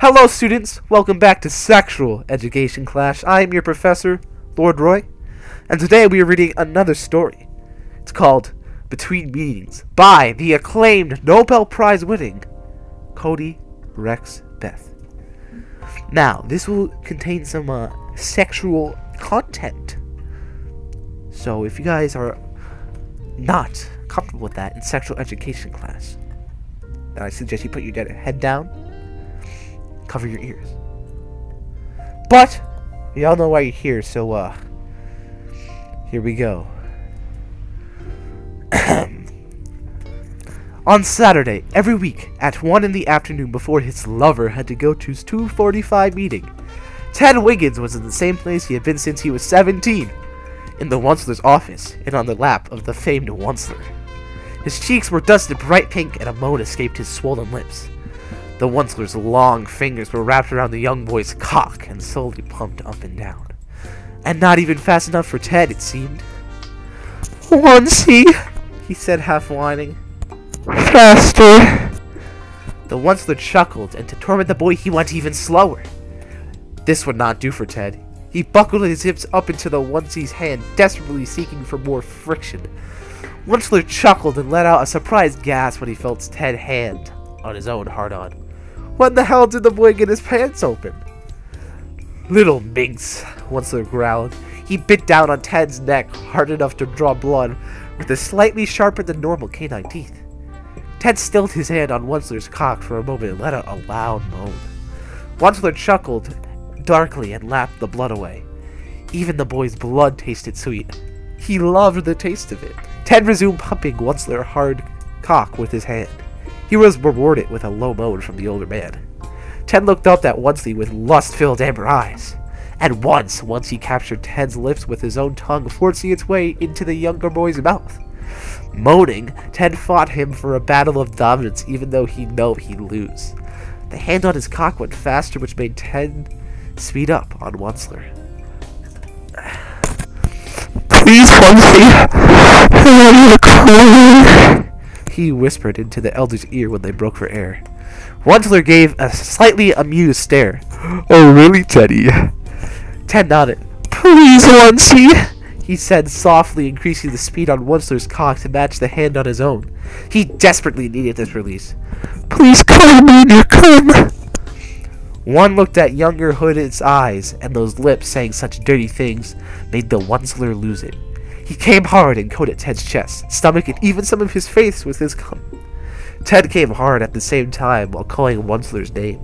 Hello students, welcome back to Sexual Education Class. I am your professor, Lord Roy, and today we are reading another story. It's called Between Meetings by the acclaimed Nobel Prize winning CodyRexBeth. Now, this will contain some sexual content. So if you guys are not comfortable with that in sexual education class, then I suggest you put your head down, cover your ears. But we all know why you're here, so here we go. On Saturday, every week, at 1 in the afternoon before his lover had to go to his 2:45 meeting, Ted Wiggins was in the same place he had been since he was 17, in the Onceler's office, and on the lap of the famed Onceler. His cheeks were dusted bright pink, and a moan escaped his swollen lips. The Onceler's long fingers were wrapped around the young boy's cock and slowly pumped up and down. And not even fast enough for Ted, it seemed. "Oncey," he said, half whining. "Faster." The Onceler chuckled, and to torment the boy he went even slower. This would not do for Ted. He buckled his hips up into the Oncey's hand, desperately seeking for more friction. Onceler chuckled and let out a surprised gasp when he felt Ted's hand on his own hard-on. When the hell did the boy get his pants open? "Little minx," Onceler growled. He bit down on Ted's neck hard enough to draw blood with the slightly sharper than normal canine teeth. Ted stilled his hand on Onceler's cock for a moment and let out a loud moan. Onceler chuckled darkly and lapped the blood away. Even the boy's blood tasted sweet. He loved the taste of it. Ted resumed pumping Onceler's hard cock with his hand. He was rewarded with a low moan from the older man. Ted looked up at Oncey with lust-filled amber eyes. At once, Oncey captured Ted's lips with his own tongue, forcing its way into the younger boy's mouth. Moaning, Ted fought him for a battle of dominance, even though he knew he'd lose. The hand on his cock went faster, which made Ted speed up on Onceler. "Please, Oncey, I want to cry," he whispered into the elder's ear when they broke for air. Onceler gave a slightly amused stare. "Oh, really, Teddy?" Ted nodded. "Please, Oncey," he said softly, increasing the speed on Onceler's cock to match the hand on his own. He desperately needed this release. "Please cover me in your cum." One looked at younger Hood's eyes, and those lips saying such dirty things made the Onceler lose it. He came hard and coated Ted's chest, stomach, and even some of his face with his cum. Ted came hard at the same time while calling Onceler's name.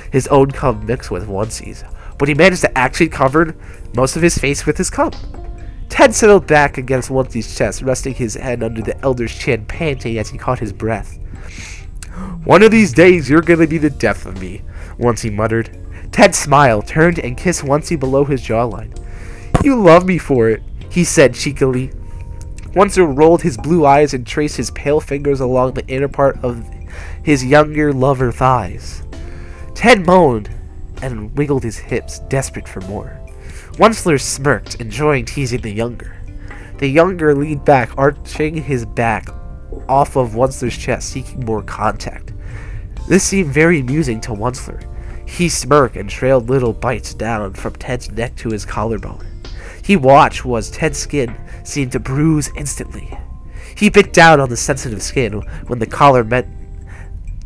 His own cum mixed with Oncey's, but he managed to actually cover most of his face with his cum. Ted settled back against Oncey's chest, resting his head under the elder's chin, panting as he caught his breath. "One of these days you're gonna be the death of me," Oncey muttered. Ted smiled, turned, and kissed Oncey below his jawline. "You love me for it," he said cheekily. Onceler rolled his blue eyes and traced his pale fingers along the inner part of his younger lover's thighs. Ted moaned and wiggled his hips, desperate for more. Onceler smirked, enjoying teasing the younger. The younger leaned back, arching his back off of Onceler's chest, seeking more contact. This seemed very amusing to Onceler. He smirked and trailed little bites down from Ted's neck to his collarbone. He watched as Ted's skin seemed to bruise instantly. He bit down on the sensitive skin when the collar met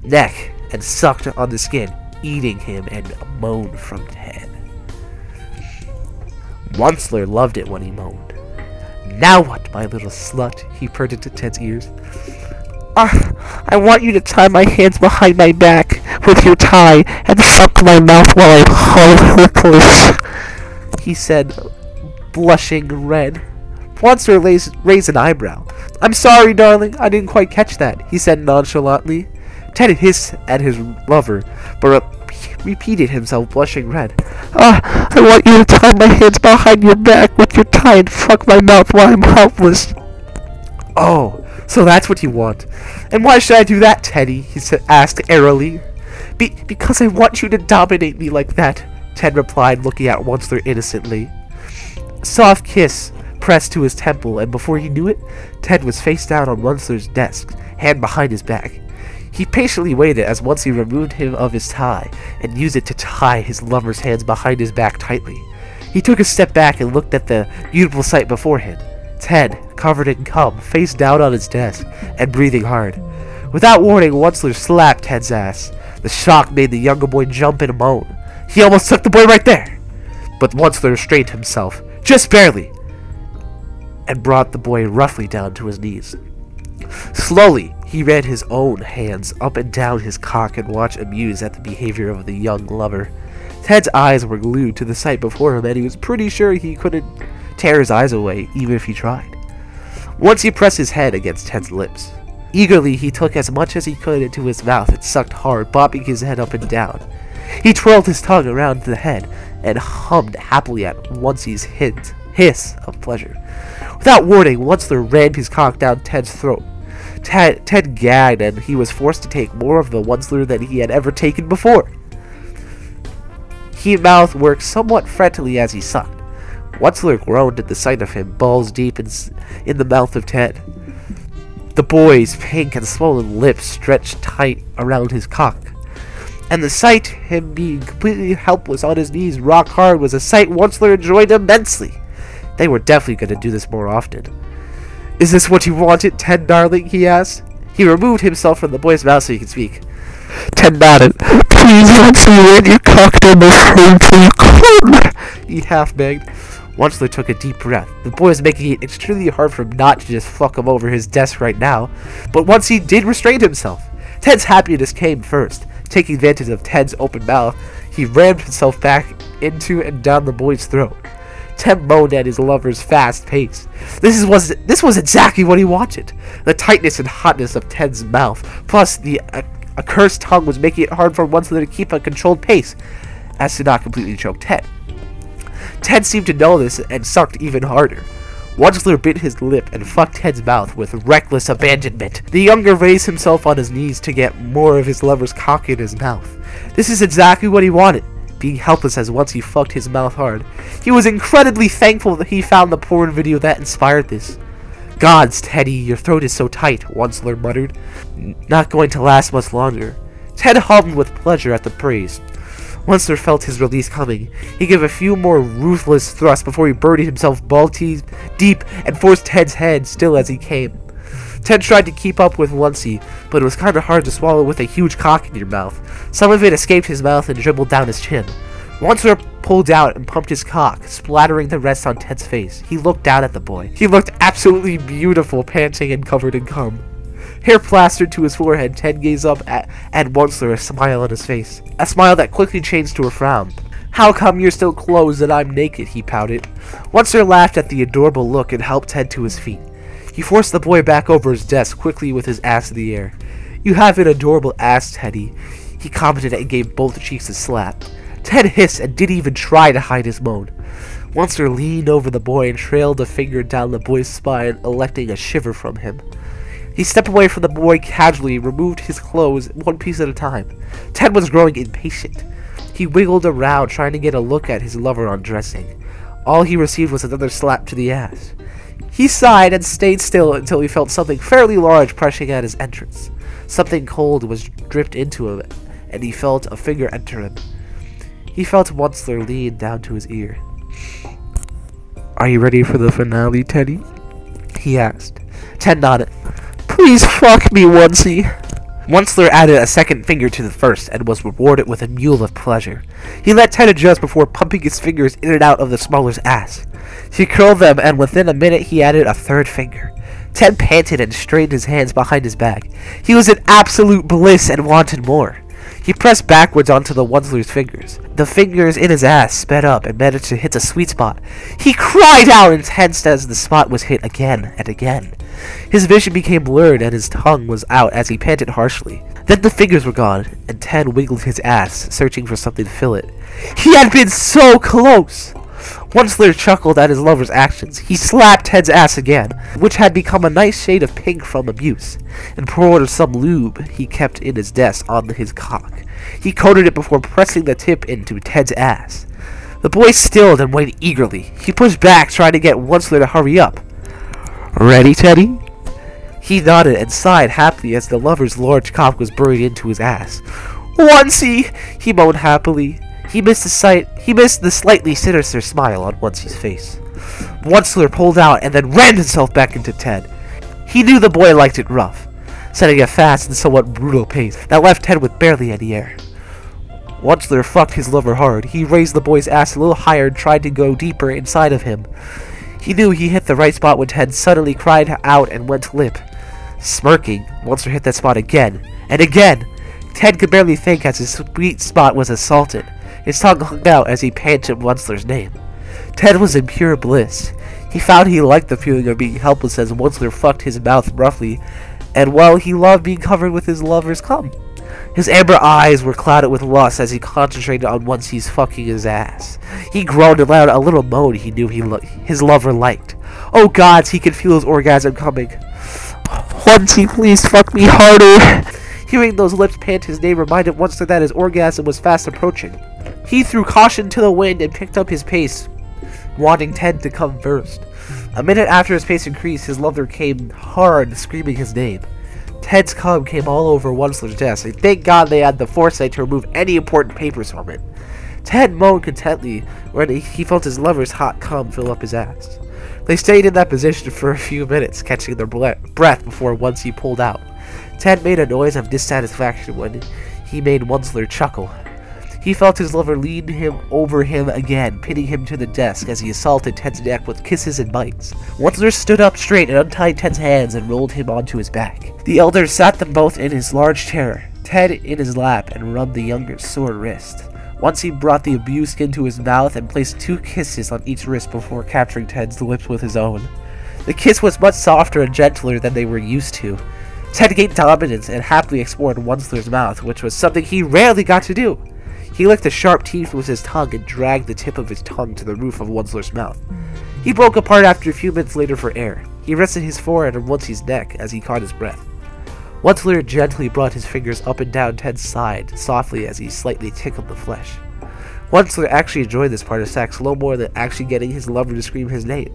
neck and sucked on the skin, eating him, and a moan from Ted. Onceler loved it when he moaned. "Now what, my little slut?" he purred into Ted's ears. I want you to tie my hands behind my back with your tie and suck my mouth while I'm hopeless," he said, blushing red. Onceler raised an eyebrow. "I'm sorry, darling, I didn't quite catch that," he said nonchalantly. Ted hissed at his lover, but repeated himself, blushing red. I want you to tie my hands behind your back with your tie and fuck my mouth while I'm helpless." "Oh, so that's what you want. And why should I do that, Teddy?" he asked airily. Because I want you to dominate me like that," Ted replied, looking at Onceler innocently. A soft kiss pressed to his temple, and before he knew it, Ted was face down on Onceler's desk, hand behind his back. He patiently waited as Once removed him of his tie and used it to tie his lover's hands behind his back tightly. He took a step back and looked at the beautiful sight before him. Ted, covered in cum, face down on his desk and breathing hard. Without warning, Once slapped Ted's ass. The shock made the younger boy jump and moan. He almost took the boy right there. But Once restrained himself, just barely, and brought the boy roughly down to his knees. Slowly, he ran his own hands up and down his cock and watched amused at the behavior of the young lover. Ted's eyes were glued to the sight before him, and he was pretty sure he couldn't tear his eyes away, even if he tried. Once he pressed his head against Ted's lips. Eagerly, he took as much as he could into his mouth and sucked hard, bobbing his head up and down. He twirled his tongue around the head and hummed happily at Once's hiss of pleasure. Without warning, Once rammed his cock down Ted's throat. Ted gagged, and he was forced to take more of the Onceler than he had ever taken before. His mouth worked somewhat fretfully as he sucked. Onceler groaned at the sight of him, balls deep in the mouth of Ted. The boy's pink and swollen lips stretched tight around his cock, and the sight him being completely helpless on his knees rock hard was a sight Onceler enjoyed immensely. They were definitely going to do this more often. "Is this what you wanted, Ted, darling?" he asked. He removed himself from the boy's mouth so he could speak. Ted nodded. "Please, Onceler, let your cock down my throat till you come," he half begged. Onceler took a deep breath. The boy was making it extremely hard for him not to just fuck him over his desk right now, but once he did restrain himself. Ted's happiness came first. Taking advantage of Ted's open mouth, he rammed himself back into and down the boy's throat. Ted moaned at his lover's fast pace. This was exactly what he wanted. The tightness and hotness of Ted's mouth, plus the accursed tongue, was making it hard for Onceler to keep a controlled pace, as to not completely choke Ted. Ted seemed to know this and sucked even harder. Onceler bit his lip and fucked Ted's mouth with reckless abandonment. The younger raised himself on his knees to get more of his lover's cock in his mouth. This is exactly what he wanted. Being helpless as once he fucked his mouth hard, he was incredibly thankful that he found the porn video that inspired this. "Gods, Teddy, your throat is so tight," Onceler muttered. "Not going to last much longer." Ted hummed with pleasure at the praise. Onceler felt his release coming. He gave a few more ruthless thrusts before he buried himself balls deep and forced Ted's head still as he came. Ted tried to keep up with Once, but it was kind of hard to swallow with a huge cock in your mouth. Some of it escaped his mouth and dribbled down his chin. Onceler pulled out and pumped his cock, splattering the rest on Ted's face. He looked down at the boy. He looked absolutely beautiful, panting and covered in cum. Hair plastered to his forehead, Ted gazed up at Onceler, a smile on his face. A smile that quickly changed to a frown. "How come you're still clothed and I'm naked?" he pouted. Onceler laughed at the adorable look and helped Ted to his feet. He forced the boy back over his desk quickly with his ass in the air. "You have an adorable ass, Teddy," he commented and gave both cheeks a slap. Ted hissed and didn't even try to hide his moan. Onceler leaned over the boy and trailed a finger down the boy's spine, electing a shiver from him. He stepped away from the boy casually, removed his clothes one piece at a time. Ted was growing impatient. He wiggled around, trying to get a look at his lover undressing. All he received was another slap to the ass. He sighed and stayed still until he felt something fairly large pressing at his entrance. Something cold was dripped into him, and he felt a finger enter him. He felt Onceler lean down to his ear. "Are you ready for the finale, Teddy?" he asked. Ted nodded. "Please fuck me, Once." Onceler added a second finger to the first and was rewarded with a mule of pleasure. He let Ted adjust before pumping his fingers in and out of the smaller's ass. He curled them, and within a minute he added a third finger. Ted panted and strained his hands behind his back. He was in absolute bliss and wanted more. He pressed backwards onto the Onceler's fingers. The fingers in his ass sped up and managed to hit the sweet spot. He cried out and tensed as the spot was hit again and again. His vision became blurred and his tongue was out as he panted harshly. Then the fingers were gone, and Ted wiggled his ass, searching for something to fill it. He had been so close! Onceler chuckled at his lover's actions. He slapped Ted's ass again, which had become a nice shade of pink from abuse, and poured some lube he kept in his desk on his cock. He coated it before pressing the tip into Ted's ass. The boy stilled and waited eagerly. He pushed back, trying to get Onceler to hurry up. "Ready, Teddy?" He nodded and sighed happily as the lover's large cock was buried into his ass. "Oncie!" he moaned happily. He missed the slightly sinister smile on Oncie's face. Onceler pulled out and then rammed himself back into Ted. He knew the boy liked it rough, setting a fast and somewhat brutal pace that left Ted with barely any air. Onceler fucked his lover hard. He raised the boy's ass a little higher and tried to go deeper inside of him. He knew he hit the right spot when Ted suddenly cried out and went limp. Smirking, Onceler hit that spot again, and again. Ted could barely think as his sweet spot was assaulted. His tongue hung out as he panted Onceler's name. Ted was in pure bliss. He found he liked the feeling of being helpless as Onceler fucked his mouth roughly, and while he loved being covered with his lover's cum. His amber eyes were clouded with lust as he concentrated on Oncie's fucking his ass. He groaned aloud a little moan he knew his lover liked. Oh gods, he could feel his orgasm coming. "Oncie, please fuck me harder." Hearing those lips pant his name reminded Onceler that his orgasm was fast approaching. He threw caution to the wind and picked up his pace, wanting Ted to come first. A minute after his pace increased, his lover came hard, screaming his name. Ted's cum came all over Onceler's desk, and thank God they had the foresight to remove any important papers from it. Ted moaned contentedly when he felt his lover's hot cum fill up his ass. They stayed in that position for a few minutes, catching their breath before Oncie pulled out. Ted made a noise of dissatisfaction when he made Onceler chuckle. He felt his lover lean over him again, pinning him to the desk as he assaulted Ted's neck with kisses and bites. Onceler stood up straight and untied Ted's hands and rolled him onto his back. The elder sat them both in his large chair, Ted in his lap, and rubbed the younger's sore wrist. Once he brought the abused skin to his mouth and placed 2 kisses on each wrist before capturing Ted's lips with his own. The kiss was much softer and gentler than they were used to. Ted gained dominance and happily explored Onceler's mouth, which was something he rarely got to do. He licked the sharp teeth with his tongue and dragged the tip of his tongue to the roof of Onceler's mouth. He broke apart after a few minutes later for air. He rested his forehead on Oncie's neck as he caught his breath. Onceler gently brought his fingers up and down Ted's side, softly as he slightly tickled the flesh. Onceler actually enjoyed this part of sex a little more than actually getting his lover to scream his name.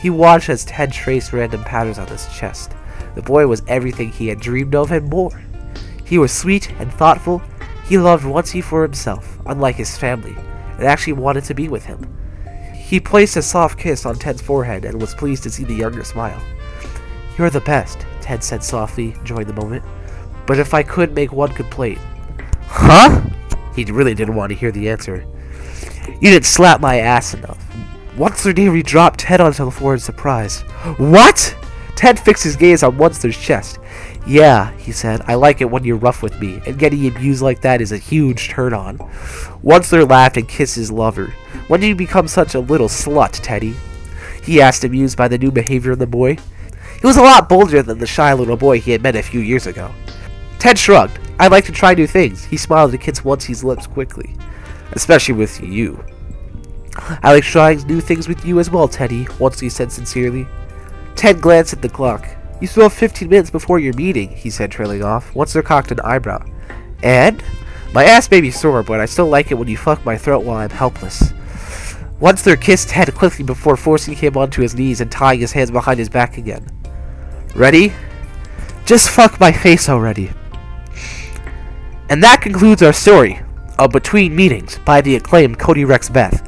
He watched as Ted traced random patterns on his chest. The boy was everything he had dreamed of and more. He was sweet and thoughtful. He loved Oncie for himself, unlike his family, and actually wanted to be with him. He placed a soft kiss on Ted's forehead and was pleased to see the younger smile. "You're the best," Ted said softly, enjoying the moment. "But if I could make one complaint." "Huh?" He really didn't want to hear the answer. "You didn't slap my ass enough." Onceler nearly dropped Ted onto the floor in surprise. "What?" Ted fixed his gaze on Onceler's chest. "Yeah," he said, "I like it when you're rough with me, and getting abused like that is a huge turn-on." Onceler laughed and kissed his lover. "When did you become such a little slut, Teddy?" he asked, amused by the new behavior of the boy. He was a lot bolder than the shy little boy he had met a few years ago. Ted shrugged. "I like to try new things." He smiled and kissed Oncie's lips quickly. "Especially with you." "I like trying new things with you as well, Teddy," Oncie said sincerely. Ted glanced at the clock. "You still have 15 minutes before your meeting," he said, trailing off. Onceler cocked an eyebrow. "And?" "My ass may be sore, but I still like it when you fuck my throat while I'm helpless." Onceler kissed Ted quickly before forcing him onto his knees and tying his hands behind his back again. "Ready?" "Just fuck my face already." And that concludes our story of Between Meetings by the acclaimed CodyRexBeth.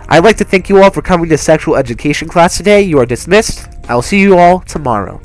I'd like to thank you all for coming to sexual education class today. You are dismissed. I'll see you all tomorrow.